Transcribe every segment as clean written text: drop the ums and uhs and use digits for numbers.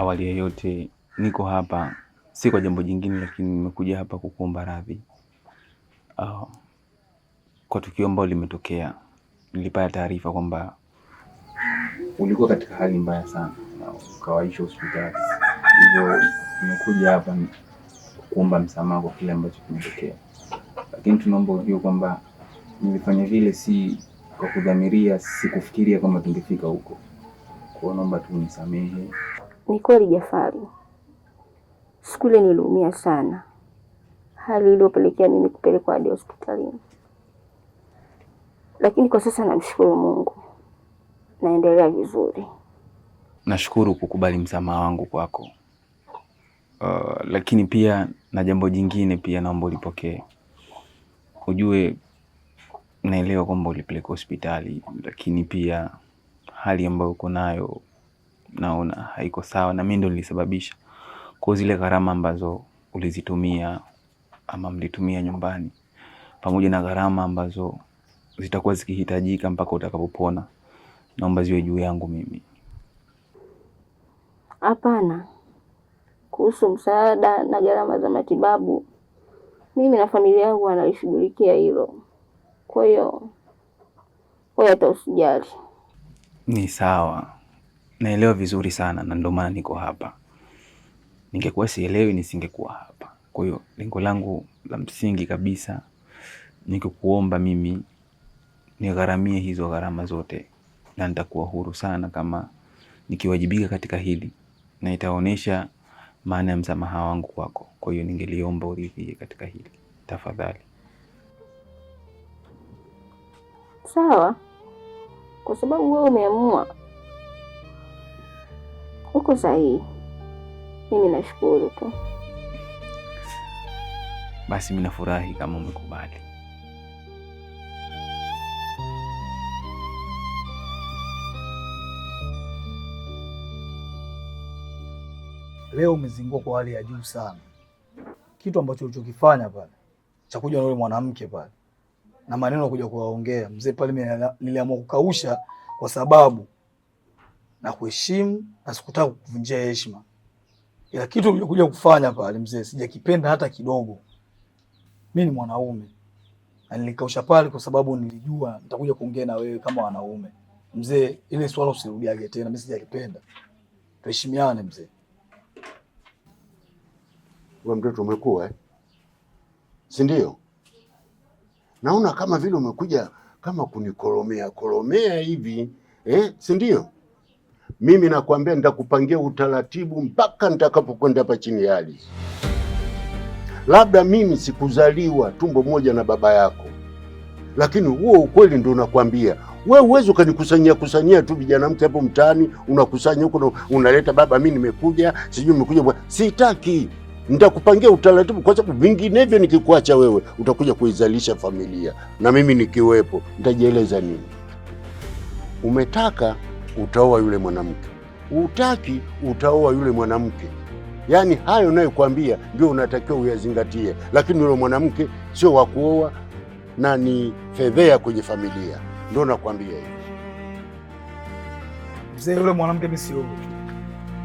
Awali ya yote niko hapa si kwa jambo jingine, lakini nimekuja hapa kukuomba radhi kwa tukio ambalo limetokea. Nilipata taarifa kwamba ulikuwa katika hali mbaya sana na ukawaishwa hospitali. Hivyo nimekuja hapa kukuomba msamaha kwa kile ambacho kimetokea, lakini tunaomba ujue kwamba nilifanya vile si kwa kudhamiria, si kufikiria kwamba tungefika huko. Kwa naomba tu unisamehe. Ni kweli Jafari, siku ile niliumia sana, hali iliyopelekea mimi kupelekwa hadi hospitalini. Lakini kwa sasa namshukuru Mungu, naendelea vizuri. Nashukuru kukubali msamaha wangu kwako. Lakini pia na jambo jingine pia naomba ulipokee. Ujue naelewa kwamba ulipelekwa hospitali, lakini pia hali ambayo uko nayo naona haiko sawa, na mimi ndo nilisababisha. Kwa zile gharama ambazo ulizitumia ama mlitumia nyumbani, pamoja na gharama ambazo zitakuwa zikihitajika mpaka utakapopona, naomba ziwe juu yangu mimi. Hapana, kuhusu msaada na gharama za matibabu, mimi na familia yangu wanalishughulikia hilo. Kwa hiyo wewe hata usijali. Ni sawa, naelewa vizuri sana, na ndio maana niko hapa. Ningekuwa sielewi nisingekuwa hapa. Kwa hiyo lengo langu la msingi kabisa ni kukuomba mimi nigharamie hizo gharama zote, na nitakuwa huru sana kama nikiwajibika katika hili, na itaonesha maana ya msamaha wangu kwako. Kwa hiyo ningeliomba uridhie katika hili tafadhali. Sawa, kwa sababu wewe umeamua, uko sahihi. Mimi nashukuru tu. Basi mimi nafurahi kama umekubali. Leo umezingua kwa hali ya juu sana. Kitu ambacho ulichokifanya pale cha kuja na yule mwanamke pale na maneno kuja kuwaongea mzee pale, mimi niliamua kukausha kwa sababu na kuheshimu na sikutaka kuvunjia heshima. Ila kitu ulikuja kufanya pale mzee sijakipenda hata kidogo. Mimi ni mwanaume na nilikausha pale kwa sababu nilijua nitakuja kuongea na wewe kama wanaume. Mzee, ile swala usirudiage tena, mimi sijakipenda. Tuheshimiane mzee. Wewe mtoto umekuwa si ndio? Naona kama vile umekuja kama kunikoromea hivi si ndio? Mimi nakwambia nitakupangia utaratibu mpaka nitakapokwenda hapa chini ya ardhi. Labda mimi sikuzaliwa tumbo moja na baba yako, lakini huo ukweli ndio nakwambia. Wewe uwezo kusanyia tu vijana mke hapo mtaani, unakusanya huko unaleta baba mimi nimekuja, sijui nimekuja. Sitaki. Nitakupangia utaratibu, kwa sababu vinginevyo nikikuacha wewe utakuja kuizalisha familia na mimi nikiwepo nitajieleza nini? Umetaka utaoa yule mwanamke, utaki utaoa yule mwanamke. Yaani hayo nayokuambia ndio unatakiwa uyazingatie, lakini yule mwanamke sio wa kuoa na ni fedhea kwenye familia. Ndio nakwambia hivi. Mzee, yule mwanamke mimi sio.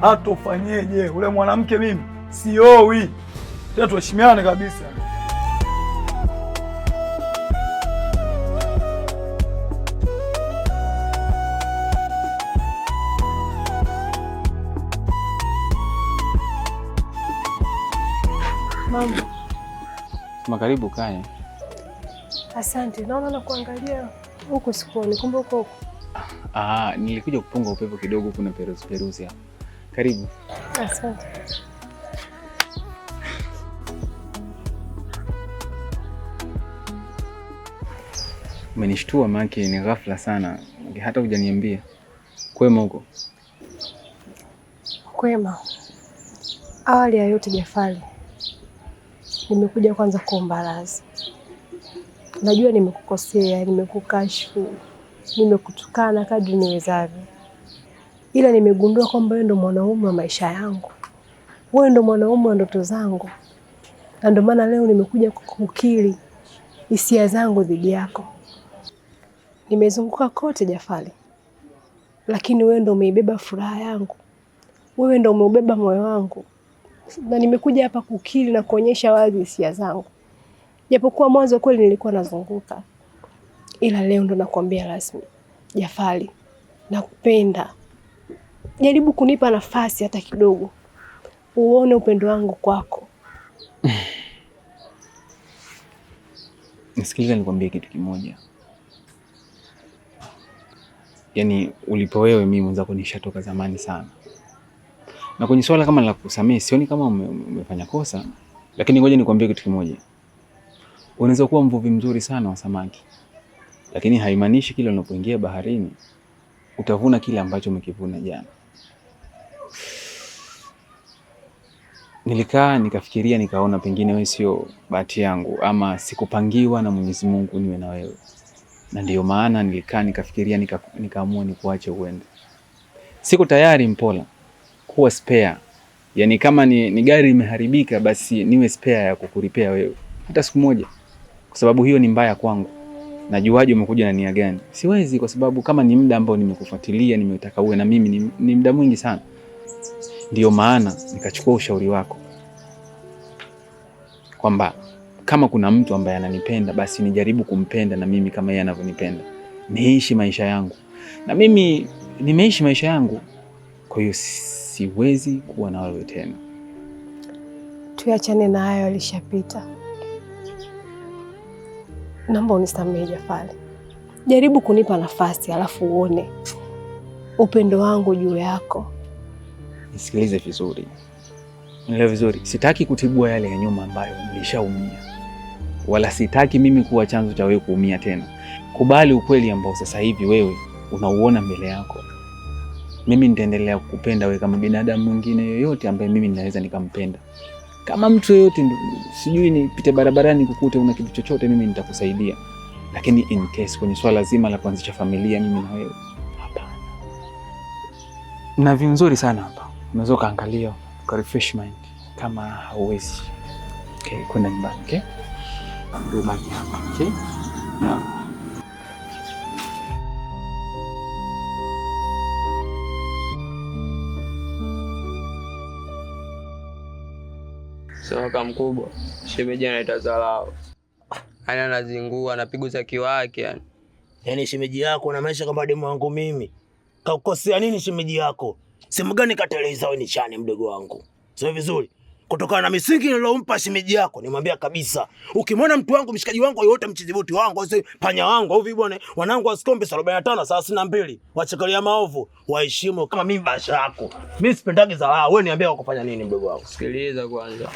Hata ufanyeje yule mwanamke mimi siowi. Tena tuheshimiane kabisa. Mama. Karibu kaya. Asante. Naona kuangalia huko sikuoni, kumbe huko. Nilikuja kupunga upepo kidogo, kuna peruzi hapa. Karibu. Asante. Umenishtua maana ni ghafla sana, hata hujaniambia. Kwema huko? Kwema. Awali ya yote Jafari, nimekuja kwanza kuomba radhi. Najua nimekukosea, nimekukashifu, nimekutukana kadri niwezavyo. Ila nimegundua kwamba wewe ndo mwanaume wa maisha yangu. Wewe ndo mwanaume wa ndoto zangu. Na ndio maana leo nimekuja kukukiri hisia zangu dhidi yako. Nimezunguka kote Jafari, lakini wewe ndo umeibeba furaha yangu. wewe ndo umeubeba moyo wangu, na nimekuja hapa kukiri na kuonyesha wazi hisia zangu. Japokuwa mwanzo kweli nilikuwa nazunguka, ila leo ndo nakwambia rasmi, Jafari, nakupenda. Jaribu kunipa nafasi hata kidogo, uone upendo wangu kwako. Nisikilize nikwambie kitu kimoja. Yaani ulipo wewe mimi mwenzako nishatoka zamani sana. Na kwenye swala kama la kusamehe sioni kama umefanya kosa, lakini ngoja nikwambie kitu kimoja. Unaweza kuwa mvuvi mzuri sana wa samaki, lakini haimaanishi kila unapoingia baharini utavuna kile ambacho umekivuna jana. Nilikaa nikafikiria, nikaona pengine wewe sio bahati yangu ama sikupangiwa na Mwenyezi Mungu niwe na wewe. Na ndio maana nilikaa nikafikiria, nikaamua nikuache uende. Siko tayari Mpola kuwa spare. Yaani kama ni gari imeharibika basi niwe spare ya kukuripea wewe hata siku moja. Kwa sababu hiyo ni mbaya kwangu. Najuaje umekuja na nia gani? Siwezi, kwa sababu kama ni muda ambao nimekufuatilia, nimetaka uwe na mimi ni muda mwingi sana. Ndio maana nikachukua ushauri wako kwamba kama kuna mtu ambaye ananipenda basi nijaribu kumpenda na mimi kama yeye anavyonipenda. Niishi maisha yangu. Na mimi nimeishi maisha yangu. Kwa hiyo siwezi kuwa na wewe tena. Tuachane na hayo, alishapita. Naomba unisamehe Jafari. Jaribu kunipa nafasi alafu uone upendo wangu juu yako. Nisikilize vizuri. Nielewe vizuri. Sitaki kutibua yale ya nyuma ambayo nilishaumia. Wala sitaki mimi kuwa chanzo cha wewe kuumia tena. Kubali ukweli ambao sasa hivi wewe unauona mbele yako. Mimi nitaendelea kukupenda wewe kama binadamu mwingine yoyote ambaye mimi ninaweza nikampenda. Kama mtu yoyote, sijui nipite barabarani kukute una kitu chochote, mimi nitakusaidia. Lakini in case kwenye swala zima la kuanzisha familia mimi na wewe, hapana. Na vizuri sana hapa. Unaweza kaangalia kwa refresh mind kama hauwezi. Okay, kwenda nyumbani, okay? Ndio baki hapa, okay? Yeah. Soka mkubwa, shemeji anaita Zalao. Ana anazingua, anapiga zaki wake yani. Yaani shemeji yako na maisha kama demu wangu mimi. Kakukosea nini shemeji yako? Sehemu gani kateleza wewe ni chane mdogo wangu? Sio vizuri. Kutokana na misingi nilompa shemeji yako, nimwambia kabisa, ukimwona mtu wangu, mshikaji wangu yote, mchiziboti wangu, au panya wangu, au vibone, wanangu wasikombe 45:32, wachekalia maovu, waheshimu kama mimi basha yako. Mimi sipendagi Zalao, wewe niambia wakufanya nini mdogo wangu? Sikiliza kwanza.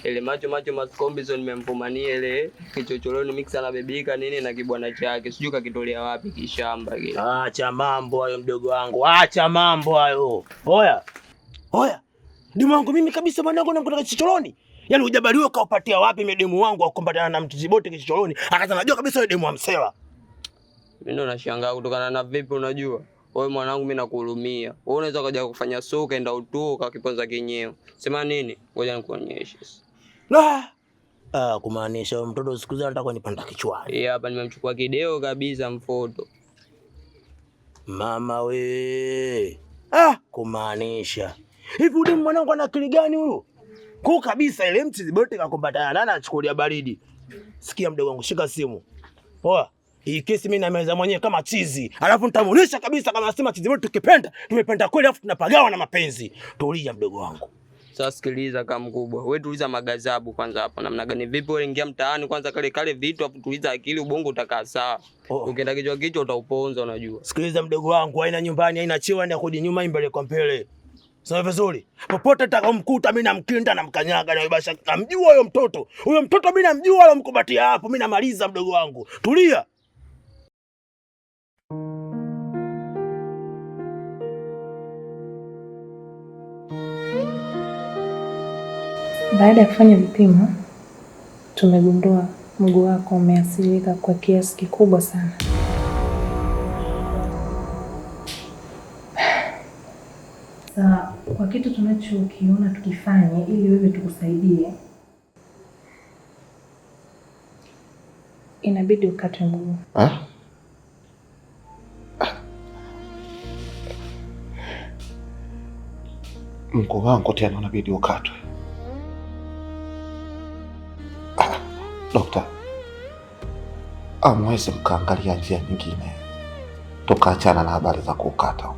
Ile macho masikombe zo nimempumania ile kichocholoni mixa na bebika nini na kibwana chake. Sijui kakitolea wapi kishamba kile. Acha mambo hayo mdogo wangu. Acha mambo hayo. Oya. Oya. Demu wangu mimi kabisa mwanangu namkuta kichocholoni. Yaani hujabaliwa kaupatia wapi medemu wangu akumbatiana na mtizibote kichocholoni. Akaza najua kabisa yule demu wa msela. Mimi ndo nashangaa kutokana na vipi unajua. Wewe mwanangu mimi nakuhurumia. Wewe unaweza kuja kufanya soka enda utoka kiponza kinyeo. Sema nini? Ngoja nikuonyeshe. Kumaanisha huyo mtoto siku hizi anataka kunipanda kichwani. Hapa nimemchukua kideo kabisa mfoto. Mama we. Kumaanisha. Hivi ule mwanangu ana akili gani huyo? Kwa kabisa ile mtizibote kakombatana nana achukulia baridi. Sikia mdogo wangu, shika simu. Poa. Hii kesi mimi nameza mwenyewe kama chizi. Alafu nitamuonesha kabisa kama nasema chizi wote tukipenda, tumependa kweli alafu tunapagawa na mapenzi. Tulia mdogo wangu. Sasa sikiliza kama mkubwa. Wewe tuliza magazabu kwanza hapa. Namna gani vipi wewe ingia mtaani kwanza kale vitu afu tuliza akili ubongo utakaa sawa. Ukienda kichwa utauponza unajua. Sikiliza mdogo wangu, haina nyumbani, haina chewa ndio kuja nyuma mbele kwa mbele. Sawa vizuri. Popote nitakamkuta mimi namkinda na mkanyaga na ibasha. Namjua huyo mtoto. Huyo mtoto mimi namjua wala mkubatia hapo. Mimi namaliza mdogo wangu. Tulia. Baada ya kufanya vipimo, tumegundua mguu wako umeathirika kwa kiasi kikubwa sana. Sasa kwa kitu tunachokiona tukifanye ili wewe tukusaidie, inabidi ukate mguu. mguu wangu tena unabidi ukatwe. Dokta, amwezi mkaangalia njia nyingine tukaachana na habari za kukata?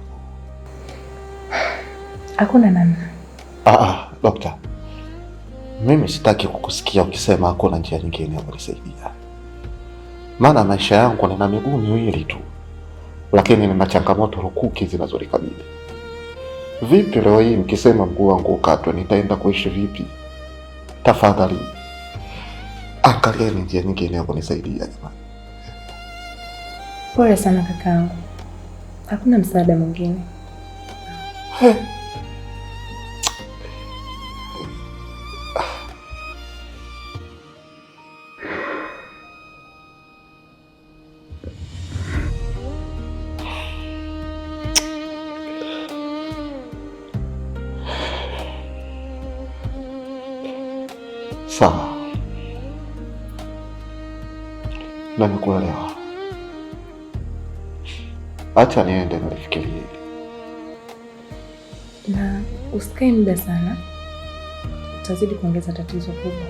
Hakuna namna. Dokta, mimi sitaki kukusikia ukisema hakuna njia nyingine ya kunisaidia, maana maisha yangu nina miguu miwili tu, lakini nina changamoto rukuki zinazonikabili. Vipi leo hii mkisema mguu wangu ukatwe, nitaenda kuishi vipi? Tafadhali angalia ni njia nyingine ya kunisaidia jamani. Pole sana kakaangu, hakuna msaada mwingine. Sawa, nimekuelewa. Acha niende nalifikirie. Na usikae muda sana, utazidi kuongeza tatizo kubwa.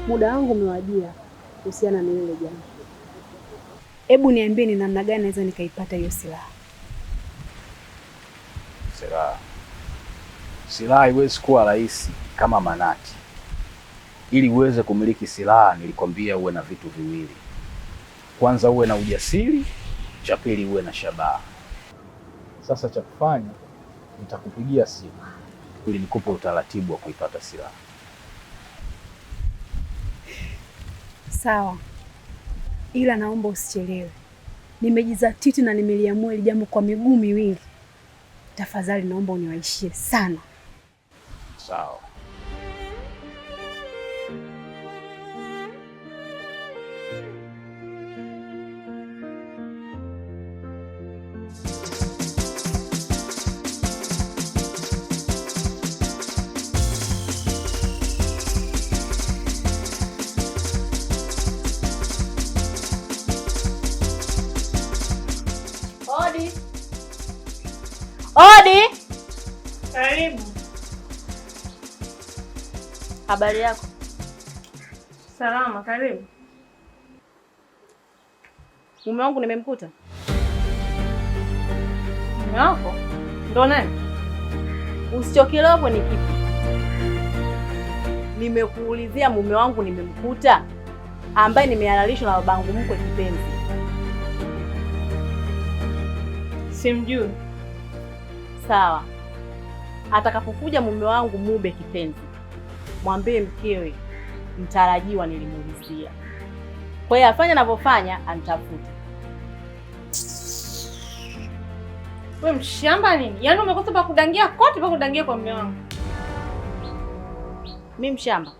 Muda wangu umewadia kuhusiana na ile jambo. Hebu niambie ni namna gani naweza nikaipata hiyo silaha? Silaha haiwezi kuwa rahisi kama manati. Ili uweze kumiliki silaha, nilikwambia uwe na vitu viwili. Kwanza uwe na ujasiri, cha pili uwe na shabaha. Sasa cha kufanya, nitakupigia simu ili nikupe utaratibu wa kuipata silaha. Sawa. Ila naomba usichelewe. Nimejizatiti na nimeliamua ile jambo kwa miguu miwili. Tafadhali naomba uniwaishie sana. Sawa. Odi. Karibu. Habari yako? Salama, karibu. Mume wangu nimemkuta. Mume wako? Ndo nani? Usichokielewa hapo ni kipi? Nimekuulizia mume wangu nimemkuta, ambaye nimehalalishwa na babangu mkwe kipenzi. Simjui. Sawa. Atakapokuja mume wangu Mube kipenzi, mwambie mkewe mtarajiwa nilimuulizia. Kwa hiyo afanye anavyofanya, anitafuta. Wewe mshamba nini? Yaani umekosa pa kudangia kote pa kudangia kwa mume wangu. Mimi mshamba?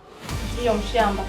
Ndio mshamba.